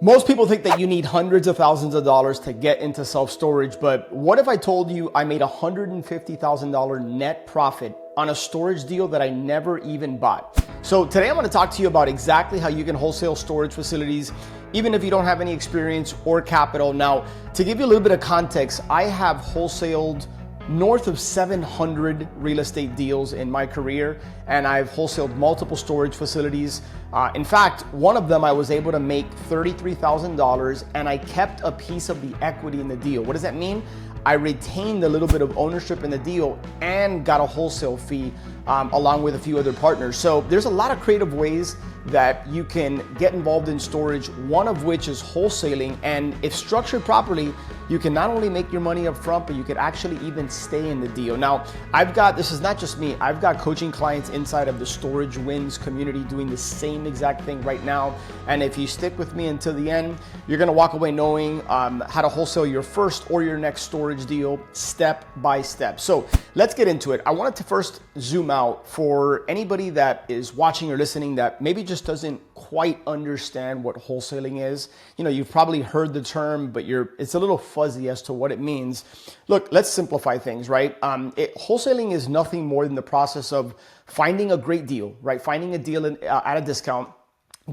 Most people think that you need hundreds of thousands of dollars to get into self-storage, but what if I told you I made $150,000 net profit on a storage deal that I never even bought? So today I'm going to talk to you about exactly how you can wholesale storage facilities, even if you don't have any experience or capital. Now, to give you a little bit of context, I have wholesaled north of 700 real estate deals in my career, and I've wholesaled multiple storage facilities. In fact, one of them I was able to make $33,000 and I kept a piece of the equity in the deal. What does that mean? I retained a little bit of ownership in the deal and got a wholesale fee along with a few other partners. So there's a lot of creative ways that you can get involved in storage, one of which is wholesaling. And if structured properly, you can not only make your money up front, but you could actually even stay in the deal. Now, this is not just me, I've got coaching clients inside of the Storage Wins community doing the same exact thing right now. And if you stick with me until the end, you're gonna walk away knowing how to wholesale your first or your next storage deal step by step. So let's get into it. I wanted to first zoom out for anybody that is watching or listening that maybe just doesn't quite understand what wholesaling is. You know, you've probably heard the term, but it's a little fuzzy as to what it means. Look, let's simplify things, right? Wholesaling is nothing more than the process of finding a great deal, right? Finding a deal at a discount,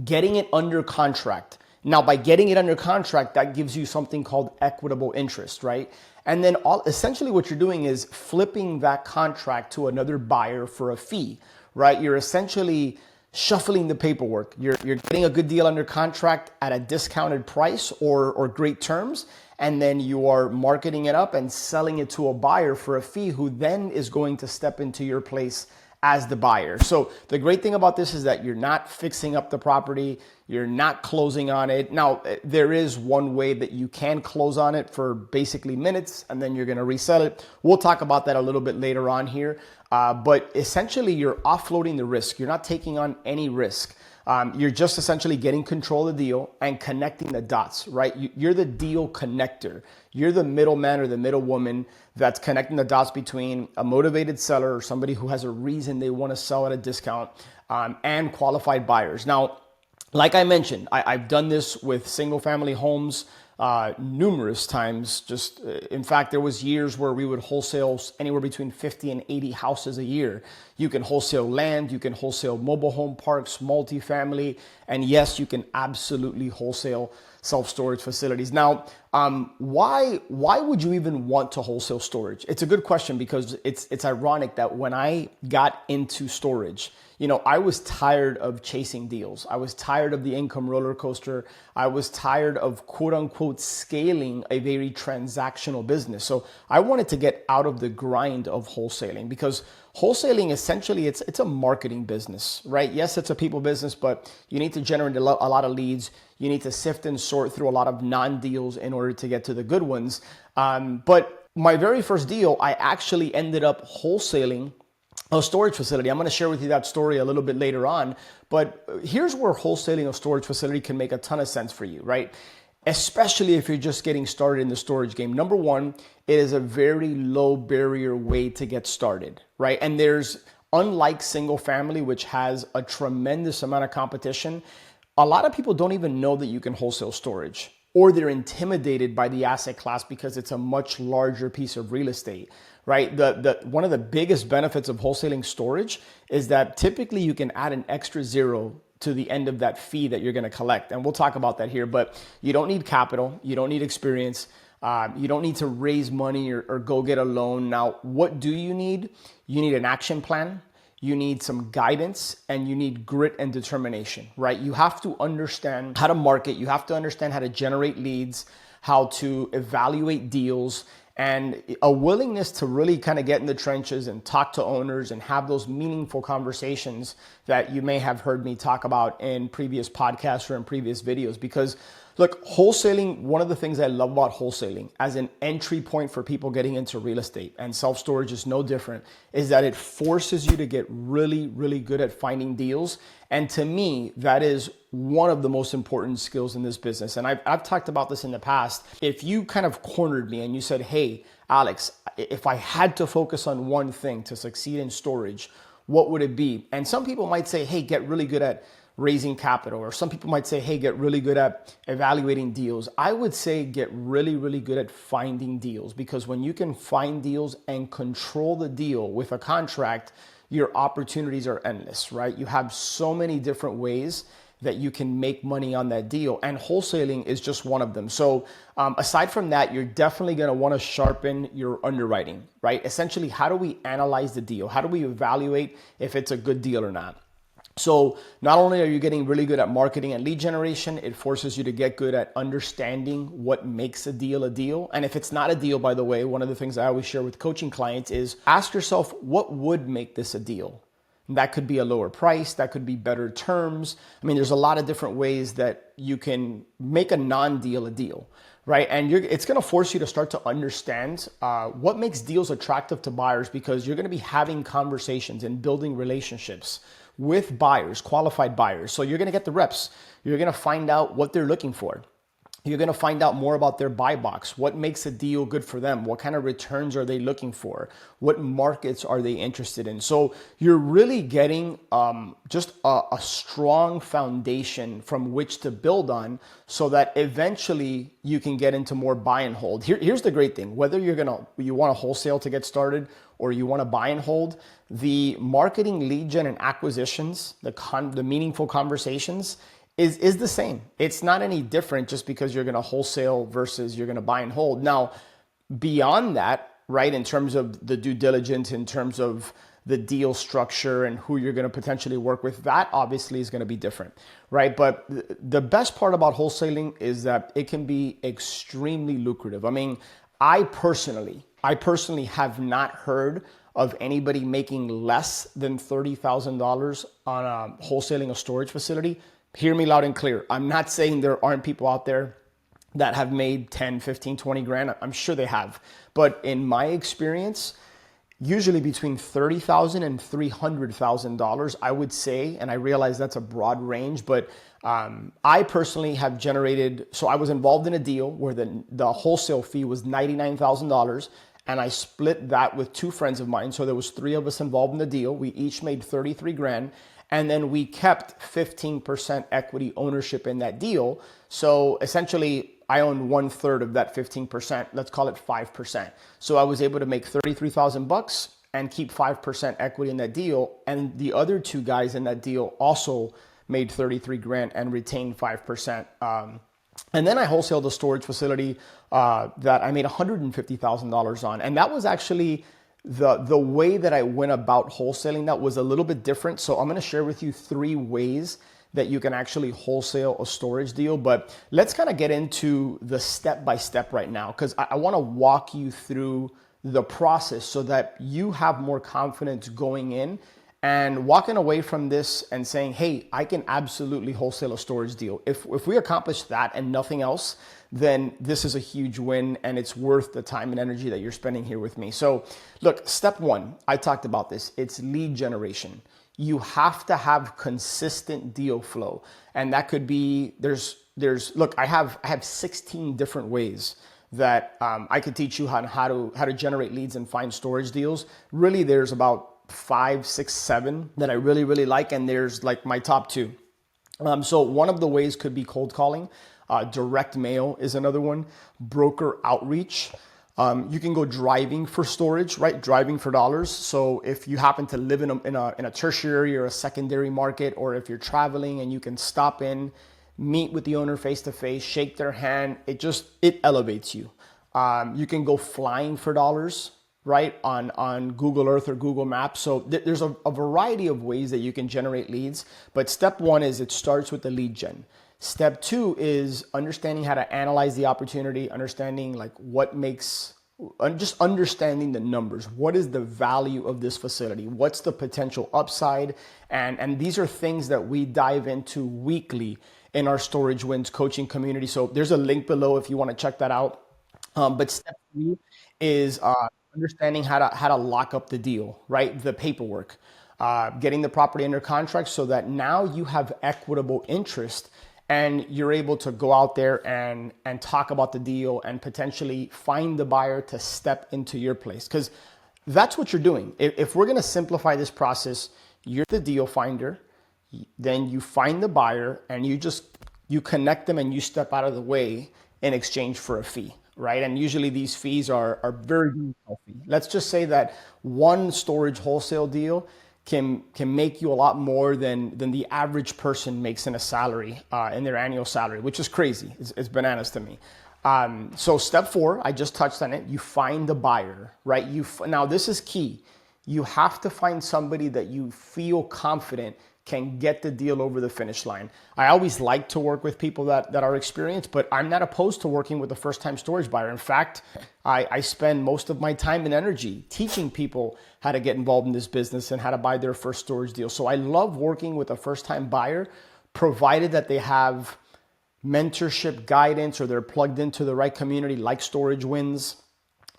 getting it under contract. Now, by getting it under contract, that gives you something called equitable interest, right? And then essentially what you're doing is flipping that contract to another buyer for a fee, right? You're essentially shuffling the paperwork. You're getting a good deal under contract at a discounted price or great terms, and then you are marketing it up and selling it to a buyer for a fee who then is going to step into your place as the buyer. So the great thing about this is that you're not fixing up the property, you're not closing on it. Now, there is one way that you can close on it for basically minutes, and then you're gonna resell it. We'll talk about that a little bit later on here. But essentially, you're offloading the risk. You're not taking on any risk. You're just essentially getting control of the deal and connecting the dots, right? You're the deal connector. You're the middleman or the middlewoman that's connecting the dots between a motivated seller or somebody who has a reason they want to sell at a discount and qualified buyers. Now, like I mentioned, I've done this with single family homes numerous times. In fact, there was years where we would wholesale anywhere between 50 and 80 houses a year. You can wholesale land, you can wholesale mobile home parks, multifamily, and yes, you can absolutely wholesale self-storage facilities. Now, why would you even want to wholesale storage? It's a good question because it's ironic that when I got into storage, you know, I was tired of chasing deals. I was tired of the income roller coaster. I was tired of quote unquote scaling a very transactional business. So I wanted to get out of the grind of wholesaling because wholesaling essentially it's a marketing business, right? Yes, it's a people business, but you need to generate a lot of leads. You need to sift and sort through a lot of non-deals in order to get to the good ones. But my very first deal, I actually ended up wholesaling a storage facility. I'm going to share with you that story a little bit later on, but here's where wholesaling a storage facility can make a ton of sense for you, right? Especially if you're just getting started in the storage game. Number one, it is a very low barrier way to get started, right? And unlike single family, which has a tremendous amount of competition, a lot of people don't even know that you can wholesale storage, or they're intimidated by the asset class because it's a much larger piece of real estate, right? One of the biggest benefits of wholesaling storage is that typically you can add an extra zero to the end of that fee that you're going to collect. And we'll talk about that here, but you don't need capital. You don't need experience. You don't need to raise money or go get a loan. Now, what do you need? You need an action plan. You need some guidance, and you need grit and determination, right? You have to understand how to market. You have to understand how to generate leads, how to evaluate deals, and a willingness to really kind of get in the trenches and talk to owners and have those meaningful conversations that you may have heard me talk about in previous podcasts or in previous videos. Because look, wholesaling, one of the things I love about wholesaling as an entry point for people getting into real estate, and self-storage is no different, is that it forces you to get really, really good at finding deals. And to me, that is one of the most important skills in this business. And I've talked about this in the past. If you kind of cornered me and you said, hey, Alex, if I had to focus on one thing to succeed in storage, what would it be? And some people might say, hey, get really good at raising capital. Or some people might say, hey, get really good at evaluating deals. I would say get really, really good at finding deals, because when you can find deals and control the deal with a contract, your opportunities are endless, right? You have so many different ways that you can make money on that deal, and wholesaling is just one of them. So aside from that, you're definitely going to want to sharpen your underwriting, right? Essentially, how do we analyze the deal? How do we evaluate if it's a good deal or not? So not only are you getting really good at marketing and lead generation, it forces you to get good at understanding what makes a deal a deal. And if it's not a deal, by the way, one of the things I always share with coaching clients is ask yourself, what would make this a deal? That could be a lower price. That could be better terms. I mean, there's a lot of different ways that you can make a non-deal a deal, right? And it's going to force you to start to understand what makes deals attractive to buyers, because you're going to be having conversations and building relationships with buyers, qualified buyers. So you're going to get the reps. You're going to find out what they're looking for. You're going to find out more about their buy box. What makes a deal good for them? What kind of returns are they looking for? What markets are they interested in? So you're really getting just a strong foundation from which to build on, so that eventually you can get into more buy and hold. Here's the great thing. Whether you want to wholesale to get started or you want to buy and hold, the marketing, lead gen, and acquisitions, the meaningful conversations, is the same. It's not any different just because you're going to wholesale versus you're going to buy and hold. Now, beyond that, right, in terms of the due diligence, in terms of the deal structure and who you're going to potentially work with, that obviously is going to be different, right? But the best part about wholesaling is that it can be extremely lucrative. I mean, I personally have not heard of anybody making less than $30,000 on wholesaling a storage facility. Hear me loud and clear. I'm not saying there aren't people out there that have made 10, 15, 20 grand. I'm sure they have. But in my experience, usually between $30,000 and $300,000, I would say, and I realize that's a broad range, but I personally have generated, so I was involved in a deal where the wholesale fee was $99,000, and I split that with two friends of mine. So there was three of us involved in the deal. We each made 33 grand. And then we kept 15% equity ownership in that deal. So essentially, I own 1/3 of that 15%. Let's call it 5%. So I was able to make $33,000 and keep 5% equity in that deal. And the other two guys in that deal also made 33 grand and retained 5%. And then I wholesaled a storage facility that I made $150,000 on. And that was actually the way that I went about wholesaling. That was a little bit different. So I'm going to share with you 3 ways that you can actually wholesale a storage deal. But let's kind of get into the step-by-step right now, because I want to walk you through the process so that you have more confidence going in and walking away from this and saying, hey, I can absolutely wholesale a storage deal. If we accomplish that and nothing else, then this is a huge win, and it's worth the time and energy that you're spending here with me. So look, step 1, I talked about this. It's lead generation. You have to have consistent deal flow. And that could be, look, I have 16 different ways that I could teach you how to generate leads and find storage deals. Really, there's about 5, 6, 7 that I really, really like. And there's like my top 2. So one of the ways could be cold calling. Direct mail is another one. Broker outreach. You can go driving for storage, right? Driving for dollars. So if you happen to live in a tertiary or a secondary market, or if you're traveling and you can stop in, meet with the owner face to face, shake their hand, it elevates you. You can go flying for dollars, right? On Google Earth or Google Maps. So there's a variety of ways that you can generate leads. But step 1 is it starts with the lead gen. Step 2 is understanding how to analyze the opportunity, understanding like just understanding the numbers. What is the value of this facility? What's the potential upside? And these are things that we dive into weekly in our Storage Wins coaching community. So there's a link below if you want to check that out. But step 3 is understanding how to lock up the deal, right? The paperwork, getting the property under contract so that now you have equitable interest. And you're able to go out there and talk about the deal and potentially find the buyer to step into your place. Because that's what you're doing. If we're going to simplify this process, you're the deal finder, Then you find the buyer and you connect them and you step out of the way in exchange for a fee, right? And usually these fees are very healthy. Let's just say that one storage wholesale deal can make you a lot more than the average person makes in a salary, in their annual salary, which is crazy. It's bananas to me. So step 4, I just touched on it. You find the buyer, right? Now this is key. You have to find somebody that you feel confident can get the deal over the finish line. I always like to work with people that are experienced, but I'm not opposed to working with a first-time storage buyer. In fact, I spend most of my time and energy teaching people how to get involved in this business and how to buy their first storage deal. So I love working with a first-time buyer, provided that they have mentorship, guidance, or they're plugged into the right community like Storage Wins.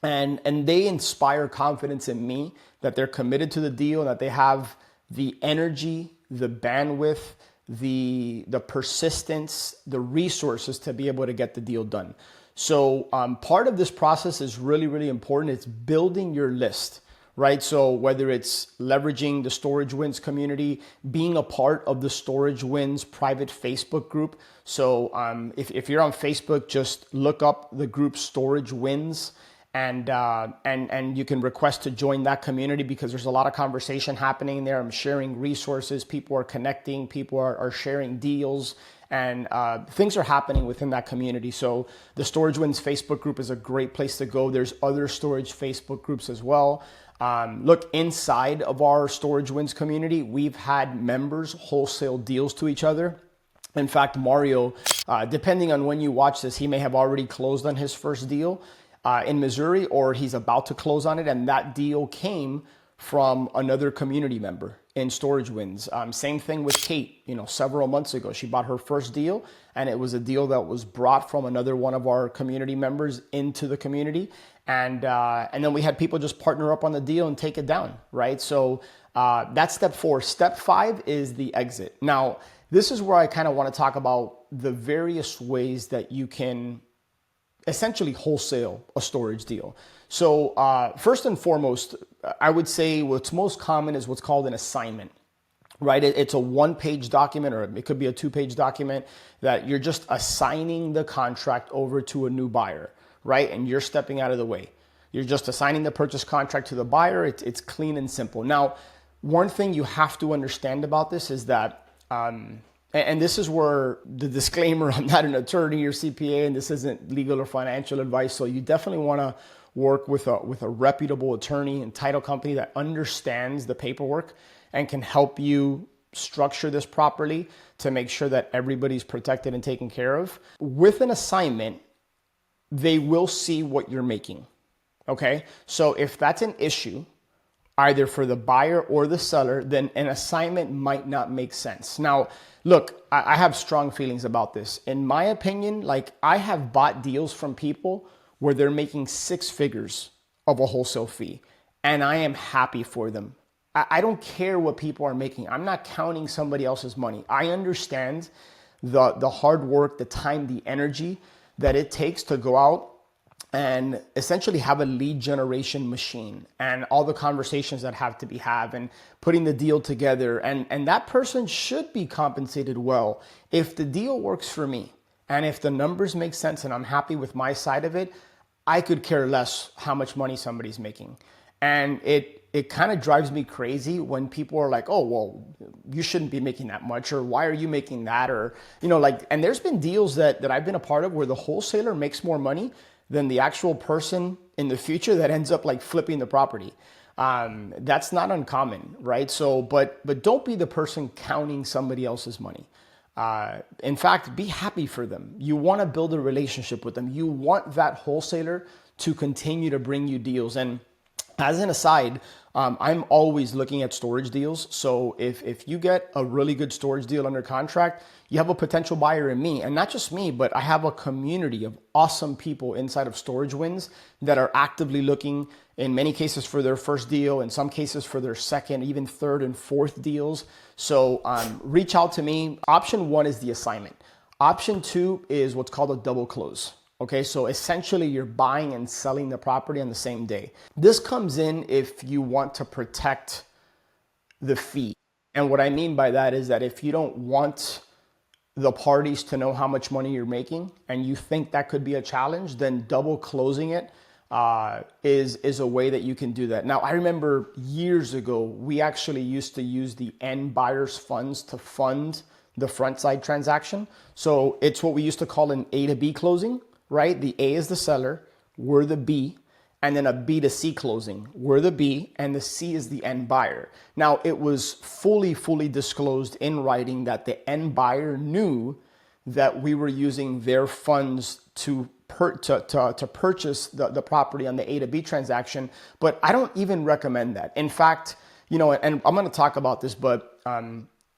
And they inspire confidence in me that they're committed to the deal and that they have the energy, the bandwidth, the persistence, the resources to be able to get the deal done. So part of this process is really, really important. It's building your list, right? So whether it's leveraging the Storage Wins community, being a part of the Storage Wins private Facebook group. So if you're on Facebook, just look up the group Storage Wins. And you can request to join that community because there's a lot of conversation happening there. I'm sharing resources, people are connecting, people are sharing deals, and things are happening within that community. So the Storage Wins Facebook group is a great place to go. There's other storage Facebook groups as well. Look, inside of our Storage Wins community, we've had members wholesale deals to each other. In fact, Mario, depending on when you watch this, he may have already closed on his first deal in Missouri, or he's about to close on it, and that deal came from another community member in Storage Wins. Same thing with Kate. Several months ago, she bought her first deal, and it was a deal that was brought from another one of our community members into the community, and then we had people just partner up on the deal and take it down, right? So that's step 4. Step 5 is the exit. Now, this is where I kind of want to talk about the various ways that you can essentially wholesale a storage deal. So first and foremost, I would say what's most common is what's called an assignment, right? It's a 1-page document, or it could be a 2-page document that you're just assigning the contract over to a new buyer, right? And you're stepping out of the way. You're just assigning the purchase contract to the buyer. It's clean and simple. Now, one thing you have to understand about this is that and this is where the disclaimer, I'm not an attorney or CPA, and this isn't legal or financial advice. So you definitely want to work with a reputable attorney and title company that understands the paperwork and can help you structure this properly to make sure that everybody's protected and taken care of. With an assignment, they will see what you're making, okay? So if that's an issue, either for the buyer or the seller, then an assignment might not make sense. Now, look, I have strong feelings about this. In my opinion, I have bought deals from people where they're making 6 figures of a wholesale fee, and I am happy for them. I don't care what people are making. I'm not counting somebody else's money. I understand the hard work, the time, the energy that it takes to go out and essentially have a lead generation machine and all the conversations that have to be had and putting the deal together. And that person should be compensated well if the deal works for me. And if the numbers make sense and I'm happy with my side of it, I could care less how much money somebody's making. And it kind of drives me crazy when people are like, oh, well, you shouldn't be making that much, or why are you making that? Or, and there's been deals that I've been a part of where the wholesaler makes more money than the actual person in the future that ends up flipping the property. That's not uncommon, right? So, but don't be the person counting somebody else's money. In fact, be happy for them. You want to build a relationship with them. You want that wholesaler to continue to bring you deals. And as an aside, I'm always looking at storage deals. So if you get a really good storage deal under contract, you have a potential buyer in me. And not just me, but I have a community of awesome people inside of Storage Wins that are actively looking, in many cases, for their first deal, in some cases for their second, even third and fourth deals. So reach out to me. Option 1 is the assignment. Option 2 is what's called a double close. Okay, so essentially you're buying and selling the property on the same day. This comes in if you want to protect the fee. And what I mean by that is that if you don't want the parties to know how much money you're making and you think that could be a challenge, then double closing it is a way that you can do that. Now, I remember years ago, we actually used to use the end buyer's funds to fund the front side transaction. So it's what we used to call an A to B closing, right? The A is the seller, we're the B, and then a B to C closing. We're the B and the C is the end buyer. Now, it was fully disclosed in writing that the end buyer knew that we were using their funds to purchase the property on the A to B transaction, but I don't even recommend that. In fact, and I'm going to talk about this, but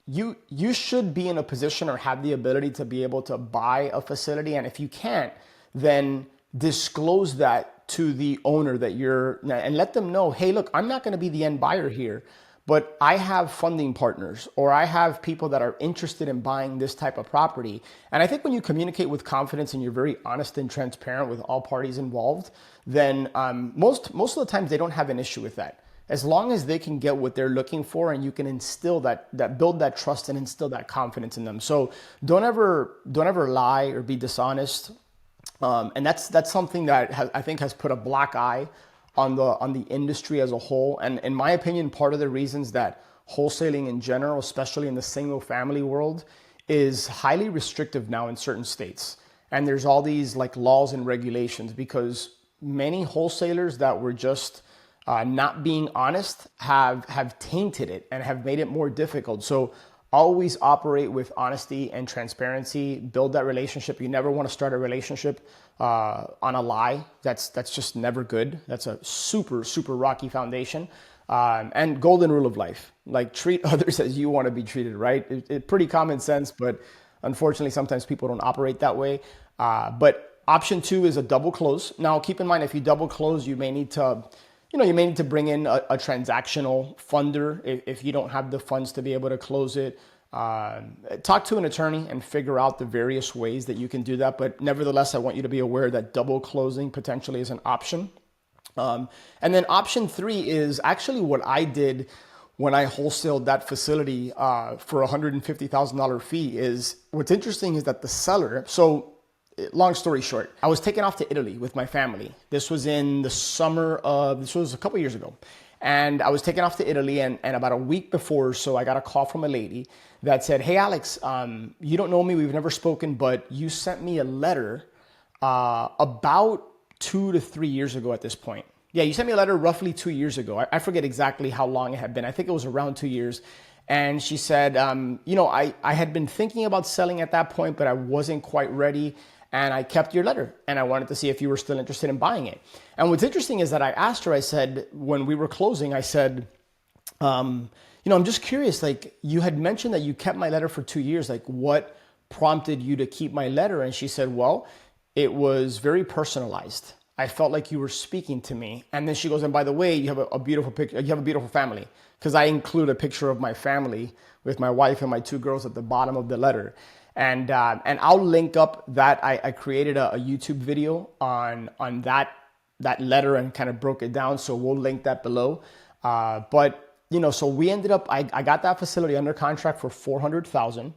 you should be in a position or have the ability to be able to buy a facility, and if you can't, then disclose that to the owner that and let them know, hey, look, I'm not going to be the end buyer here, but I have funding partners or I have people that are interested in buying this type of property. And I think when you communicate with confidence and you're very honest and transparent with all parties involved, then most of the times they don't have an issue with that. As long as they can get what they're looking for and you can instill that build that trust and instill that confidence in them. So don't ever lie or be dishonest. And that's something that I think has put a black eye on the industry as a whole. And in my opinion, part of the reasons that wholesaling in general, especially in the single family world, is highly restrictive now in certain states. And there's all these like laws and regulations because many wholesalers that were just not being honest have tainted it and have made it more difficult. So always operate with honesty and transparency, build that relationship. You never want to start a relationship on a lie. That's just never good. That's a super rocky foundation. And golden rule of life, like treat others as you want to be treated, right? It's pretty common sense, but unfortunately sometimes people don't operate that way. But option 2 is a double close. Now keep in mind, if you double close, you may need to bring in a transactional funder if you don't have the funds to be able to close it. Talk to an attorney and figure out the various ways that you can do that. But nevertheless, I want you to be aware that double closing potentially is an option. And then option 3 is actually what I did when I wholesaled that facility for a $150,000 fee. Is what's interesting is that the seller, so long story short, I was taken off to Italy with my family. This was in the summer this was a couple years ago. And I was taken off to Italy and about a week before, so I got a call from a lady that said, hey, Alex, you don't know me, we've never spoken, but you sent me a letter about 2 to 3 years ago at this point. Yeah, you sent me a letter roughly 2 years ago. I forget exactly how long it had been. I think it was around 2 years. And she said, I had been thinking about selling at that point, but I wasn't quite ready. And I kept your letter and I wanted to see if you were still interested in buying it. And what's interesting is that I asked her, I said, when we were closing, I said, I'm just curious, like you had mentioned that you kept my letter for 2 years. Like what prompted you to keep my letter? And she said, well, it was very personalized. I felt like you were speaking to me. And then she goes, and by the way, you have a beautiful picture. You have a beautiful family. Because I include a picture of my family with my wife and my 2 girls at the bottom of the letter. And I'll link up that I created a YouTube video on that letter and kind of broke it down. So we'll link that below. So we ended up, I got that facility under contract for $400,000.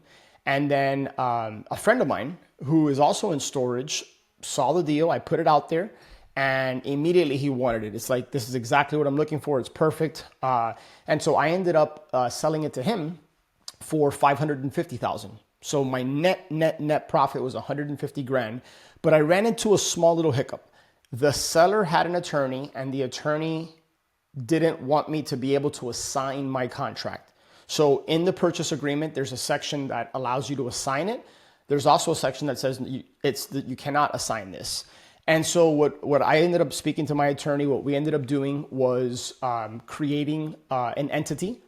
And then a friend of mine who is also in storage saw the deal. I put it out there and immediately he wanted it. It's like, this is exactly what I'm looking for. It's perfect. And so I ended up selling it to him for $550,000. So my net profit was 150 grand, but I ran into a small little hiccup. The seller had an attorney and the attorney didn't want me to be able to assign my contract. So in the purchase agreement, there's a section that allows you to assign it. There's also a section that says that you cannot assign this. And so what I ended up speaking to my attorney, what we ended up doing was creating an entity,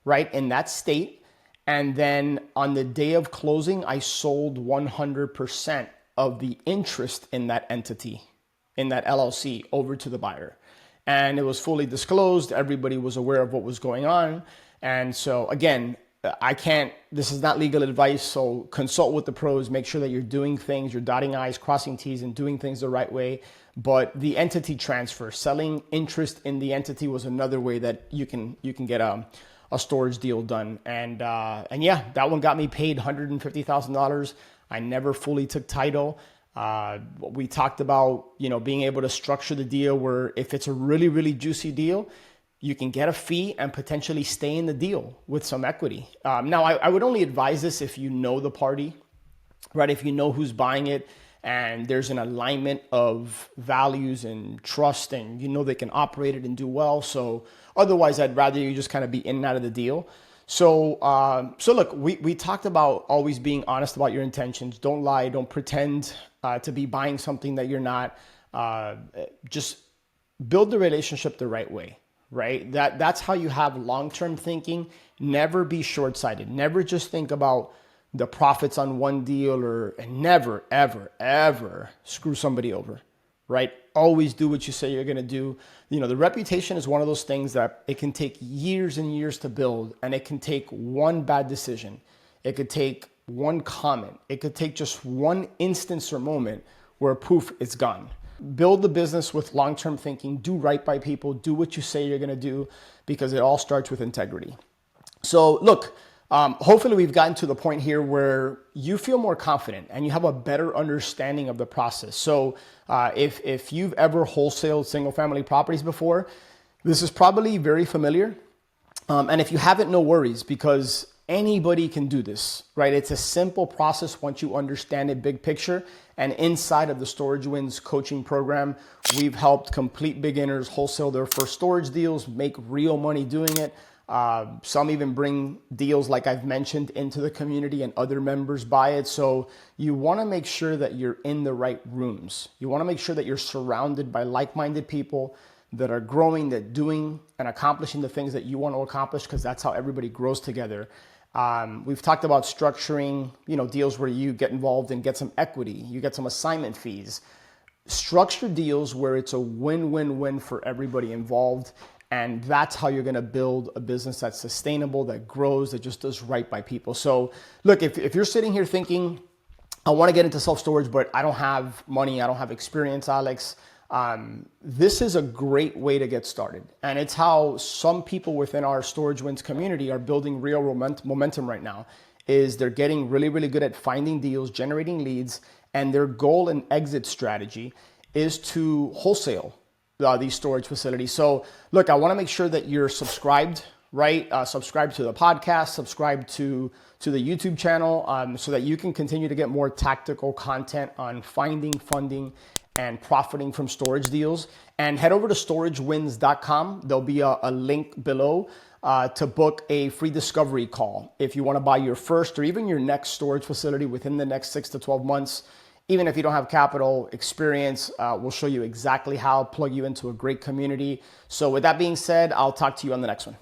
right, in that state. And then on the day of closing, I sold 100% of the interest in that entity, in that LLC, over to the buyer. And it was fully disclosed. Everybody was aware of what was going on. And so again, this is not legal advice. So consult with the pros, make sure that you're doing things, you're dotting I's, crossing T's, and doing things the right way. But the entity transfer, selling interest in the entity was another way that you can get a storage deal done. And yeah, that one got me paid $150,000. I never fully took title. We talked about, being able to structure the deal where if it's a really, really juicy deal, you can get a fee and potentially stay in the deal with some equity. Now, I would only advise this if you know the party, right? If you know who's buying it and there's an alignment of values and trust and they can operate it and do well. So otherwise, I'd rather you just kind of be in and out of the deal. So look, we talked about always being honest about your intentions. Don't lie. Don't pretend to be buying something that you're not. Just build the relationship the right way, right? That's how you have long-term thinking. Never be short-sighted. Never just think about the profits on one deal and never, ever, ever screw somebody over, right? Always do what you say you're going to do. The reputation is one of those things that it can take years and years to build, and it can take one bad decision. It could take one comment. It could take just one instance or moment where poof, it's gone. Build the business with long-term thinking. Do right by people. Do what you say you're going to do, because it all starts with integrity. So look, hopefully we've gotten to the point here where you feel more confident and you have a better understanding of the process. So if you've ever wholesaled single family properties before, this is probably very familiar. And if you haven't, no worries, because anybody can do this, right? It's a simple process once you understand it big picture. And inside of the Storage Wins coaching program, we've helped complete beginners wholesale their first storage deals, make real money doing it. Some even bring deals like I've mentioned into the community and other members buy it. So you want to make sure that you're in the right rooms. You want to make sure that you're surrounded by like-minded people that are growing, that doing and accomplishing the things that you want to accomplish, because that's how everybody grows together. We've talked about structuring, deals where you get involved and get some equity, you get some assignment fees. Structure deals where it's a win-win-win for everybody involved. And that's how you're going to build a business that's sustainable, that grows, that just does right by people. So look, if you're sitting here thinking, I want to get into self-storage, but I don't have money, I don't have experience, Alex, this is a great way to get started. And it's how some people within our Storage Wins community are building real momentum right now, is they're getting really, really good at finding deals, generating leads, and their goal and exit strategy is to wholesale these storage facilities. So look, I want to make sure that you're subscribed, right? Subscribe to the podcast, subscribe to the YouTube channel, so that you can continue to get more tactical content on finding, funding, and profiting from storage deals. And head over to storagewins.com. There'll be a link below to book a free discovery call if you want to buy your first or even your next storage facility within the next 6 to 12 months. Even if you don't have capital experience, we'll show you exactly how, plug you into a great community. So with that being said, I'll talk to you on the next one.